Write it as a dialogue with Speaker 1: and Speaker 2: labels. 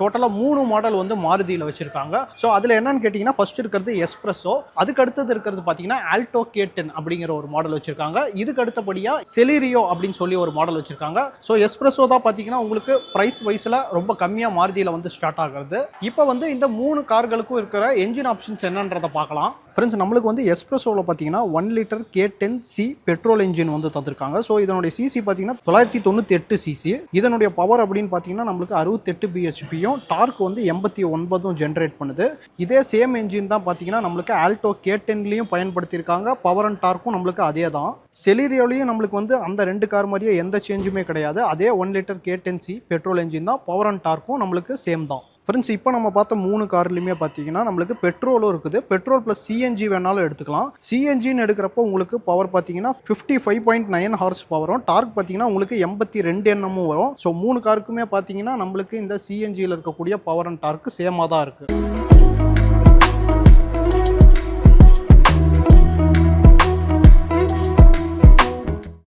Speaker 1: டோட்டலாக 3 மாடல் வந்து மாருதியில் வச்சிருக்காங்க. ஸோ அதில் என்னன்னு கேட்டிங்கன்னா ஃபர்ஸ்ட் இருக்கிறது எஸ்பிரஸோ, அதுக்கு அடுத்தது இருக்கிறது பார்த்தீங்கன்னா ஆல்டோ K10 அப்படிங்கிற ஒரு மாடல் வச்சிருக்காங்க. இதுக்கு அடுத்தபடியாக செலிரியோ அப்படின்னு சொல்லி ஒரு மாடல் வச்சிருக்காங்க. ஸோ எஸ்பிரஸோ தான் பார்த்தீங்கன்னா உங்களுக்கு ப்ரைஸ் வைஸில் ரொம்ப கம்மியாக மாருதியில் வந்து ஸ்டார்ட் ஆகுறது. இப்போ வந்து இந்த 3 கார்களுக்கும் இருக்கிற என்ஜின் ஆப்ஷன்ஸ் என்னன்றதை பார்க்கலாம். ஃப்ரெண்ட்ஸ், நம்மளுக்கு வந்து எஸ்பிரஸோவில் பார்த்தீங்கன்னா 1 லிட்டர் K10C பெட்ரோல் என்ஜின் வந்து தந்திருக்காங்க. ஸோ இதனுடைய சிசி பார்த்தீங்கன்னா 998 சிசி. இதனுடைய பவர் அப்படின்னு பார்த்தீங்கன்னா நம்மளுக்கு 68 பிஹெச்பியும் டார்க் வந்து 89 ஜென்ரேட் பண்ணுது. இதே சேம் என்ஜின் தான் பார்த்தீங்கன்னா நம்மளுக்கு ஆல்டோ K10லையும் பயன்படுத்தியிருக்காங்க. பவர் அண்ட் டார்க்கும் நம்மளுக்கு அதே தான். செலிரியோலையும் நம்மளுக்கு வந்து அந்த 2 கார் மாதிரியே எந்த சேஞ்சுமே கிடையாது. அதே 1 லிட்டர் K10C பெட்ரோல் என்ஜின் தான். பவர் அண்ட் டார்க்கும் நம்மளுக்கு சேம் தான். ஃப்ரெண்ட்ஸ், இப்போ நம்ம பார்த்த 3 கார்லையுமே பார்த்தீங்கன்னா நம்மளுக்கு பெட்ரோலும் இருக்குது. பெட்ரோல் ப்ளஸ் சிஎன்ஜி வேணாலும் எடுத்துக்கலாம். சிஎன்ஜின்னு எடுக்கிறப்போ உங்களுக்கு பவர் பார்த்தீங்கன்னா 55.9 ஹார்ஸ் பவரும், டார்க் பார்த்தீங்கன்னா உங்களுக்கு 82 Nm வரும். ஸோ 3 காருக்குமே பார்த்தீங்கன்னா நம்மளுக்கு இந்த சிஎன்ஜியில் இருக்கக்கூடிய பவர் அண்ட் டார்க் சேமாக தான் இருக்குது.